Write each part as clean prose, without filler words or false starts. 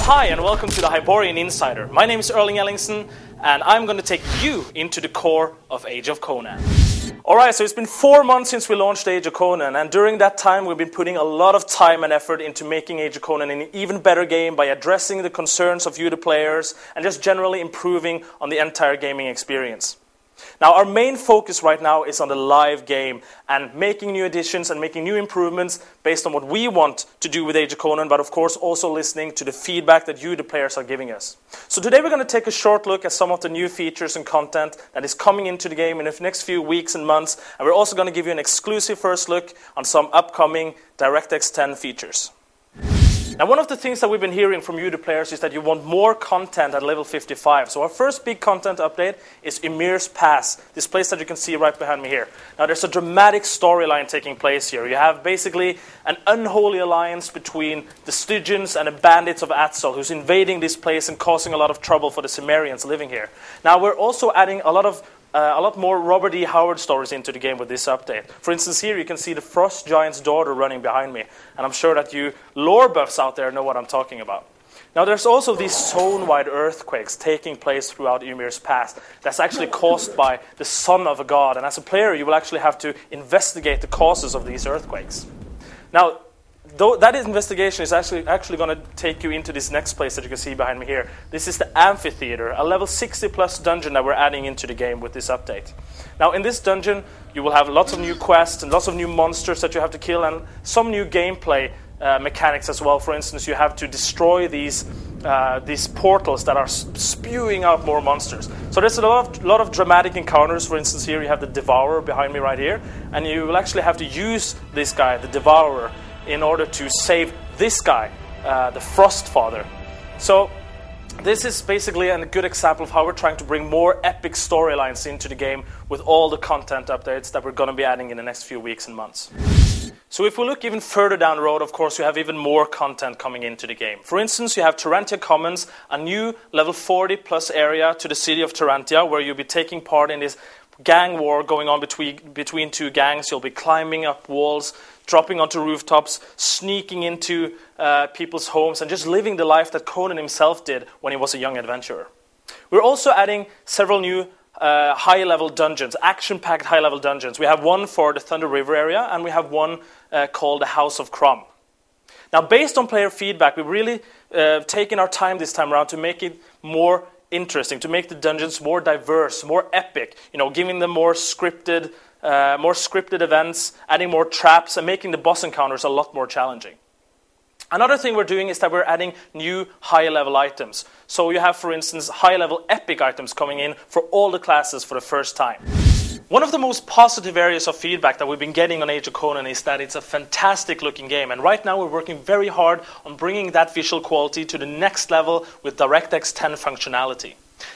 Hi and welcome to the Hyborian Insider. My name is Erling Ellingson and I'm going to take you into the core of Age of Conan. Alright, so it's been 4 months since we launched Age of Conan, and during that time we've been putting a lot of time and effort into making Age of Conan an even better game by addressing the concerns of you the players and just generally improving on the entire gaming experience. Now, our main focus right now is on the live game and making new additions and making new improvements based on what we want to do with Age of Conan, but of course also listening to the feedback that you, the players, are giving us. So today we're going to take a short look at some of the new features and content that is coming into the game in the next few weeks and months, and we're also going to give you an exclusive first look on some upcoming DirectX 10 features. Now, one of the things that we've been hearing from you, the players, is that you want more content at level 55. So our first big content update is Ymir's Pass, this place that you can see right behind me here. Now, there's a dramatic storyline taking place here. You have basically an unholy alliance between the Stygians and the bandits of Atzal, who's invading this place and causing a lot of trouble for the Cimmerians living here. Now, we're also adding a lot more Robert E. Howard stories into the game with this update. For instance, here you can see the Frost Giant's daughter running behind me, and I'm sure that you lore buffs out there know what I'm talking about. Now, there's also these zone-wide earthquakes taking place throughout Ymir's Pass that's actually caused by the son of a god, and as a player you will actually have to investigate the causes of these earthquakes. Now, that investigation is actually going to take you into this next place that you can see behind me here. This is the Amphitheater, a level 60 plus dungeon that we're adding into the game with this update. Now, in this dungeon you will have lots of new quests and lots of new monsters that you have to kill, and some new gameplay mechanics as well. For instance, you have to destroy these portals that are spewing out more monsters. So there's a lot of dramatic encounters. For instance, here you have the Devourer behind me right here, and you will actually have to use this guy, the Devourer, in order to save this guy, the Frost Father. So this is basically a good example of how we're trying to bring more epic storylines into the game with all the content updates that we're going to be adding in the next few weeks and months. So if we look even further down the road, of course, you have even more content coming into the game. For instance, you have Tarantia Commons, a new level 40 plus area to the city of Tarantia, where you'll be taking part in this gang war going on between two gangs. You'll be climbing up walls, dropping onto rooftops, sneaking into people's homes, and just living the life that Conan himself did when he was a young adventurer. We're also adding several new high-level dungeons, action-packed high-level dungeons. We have one for the Thunder River area, and we have one called the House of Crom. Now, based on player feedback, we've really taken our time this time around to make it more interesting, to make the dungeons more diverse, more epic, giving them more scripted events, adding more traps, and making the boss encounters a lot more challenging. Another thing we're doing is that we're adding new high-level items. So you have, for instance, high-level epic items coming in for all the classes for the first time. One of the most positive areas of feedback that we've been getting on Age of Conan is that it's a fantastic-looking game. And right now we're working very hard on bringing that visual quality to the next level with DirectX 10 functionality.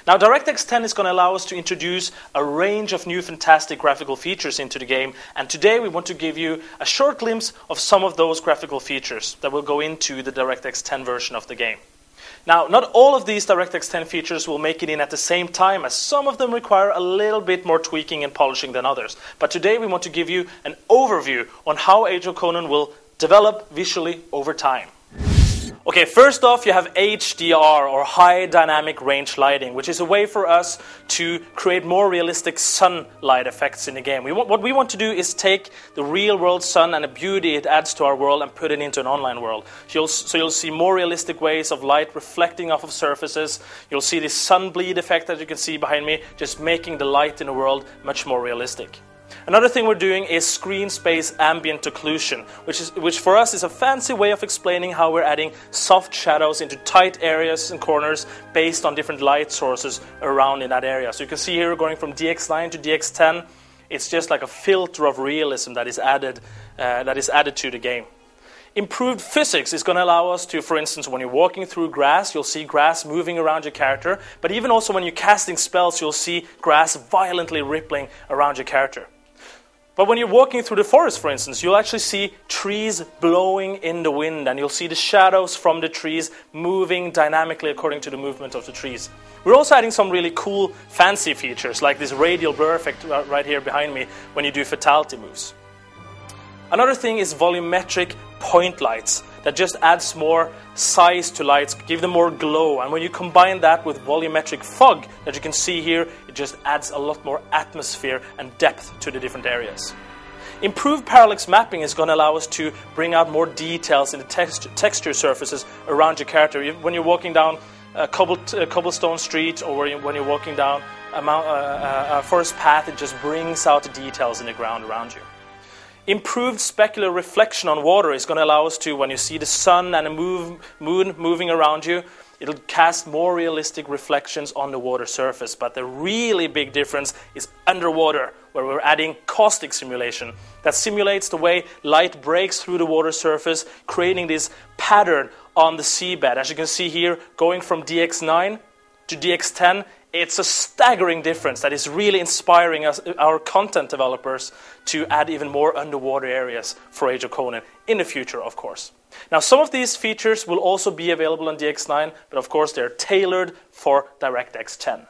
Now, DirectX 10 is going to allow us to introduce a range of new fantastic graphical features into the game, and today we want to give you a short glimpse of some of those graphical features that will go into the DirectX 10 version of the game. Now, not all of these DirectX 10 features will make it in at the same time, as some of them require a little bit more tweaking and polishing than others. But today we want to give you an overview on how Age of Conan will develop visually over time. Okay, first off, you have HDR, or High Dynamic Range Lighting, which is a way for us to create more realistic sunlight effects in the game. What we want to do is take the real-world sun and the beauty it adds to our world and put it into an online world. So you'll see more realistic ways of light reflecting off of surfaces. You'll see this sun bleed effect that you can see behind me, just making the light in the world much more realistic. Another thing we're doing is screen space ambient occlusion, which for us is a fancy way of explaining how we're adding soft shadows into tight areas and corners based on different light sources around in that area. So you can see here we're going from DX9 to DX10. It's just like a filter of realism that is added to the game. Improved physics is going to allow us to, for instance, when you're walking through grass, you'll see grass moving around your character, but even also when you're casting spells, you'll see grass violently rippling around your character. But when you're walking through the forest, for instance, you'll actually see trees blowing in the wind, and you'll see the shadows from the trees moving dynamically according to the movement of the trees. We're also adding some really cool, fancy features, like this radial blur effect right here behind me when you do fatality moves. Another thing is volumetric point lights that just adds more size to lights, give them more glow. And when you combine that with volumetric fog that you can see here, it just adds a lot more atmosphere and depth to the different areas. Improved parallax mapping is going to allow us to bring out more details in the texture surfaces around your character. When you're walking down a cobblestone street, or when you're walking down a forest path, it just brings out the details in the ground around you. Improved specular reflection on water is going to allow us to, when you see the sun and the moon moving around you, it'll cast more realistic reflections on the water surface. But the really big difference is underwater, where we're adding caustic simulation that simulates the way light breaks through the water surface, creating this pattern on the seabed. As you can see here, going from DX9 to DX10, it's a staggering difference that is really inspiring us, our content developers, to add even more underwater areas for Age of Conan in the future, of course. Now, some of these features will also be available on DX9, but of course they're tailored for DirectX 10.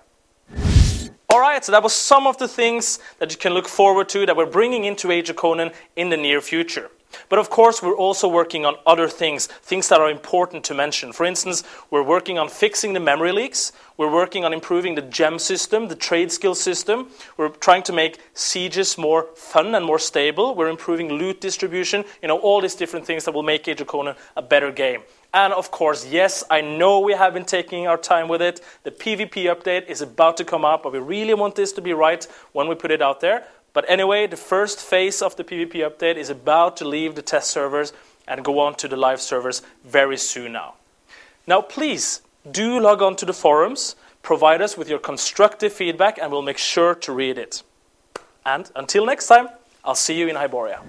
Alright, so that was some of the things that you can look forward to that we're bringing into Age of Conan in the near future. But of course, we're also working on other things that are important to mention. For instance, we're working on fixing the memory leaks. We're working on improving the gem system, the trade skill system. We're trying to make sieges more fun and more stable. We're improving loot distribution. All these different things that will make Age of Conan a better game. And of course, yes, I know we have been taking our time with it. The PvP update is about to come up, but we really want this to be right when we put it out there. But anyway, the first phase of the PvP update is about to leave the test servers and go on to the live servers very soon now. Now, please do log on to the forums, provide us with your constructive feedback, and we'll make sure to read it. And until next time, I'll see you in Hyboria.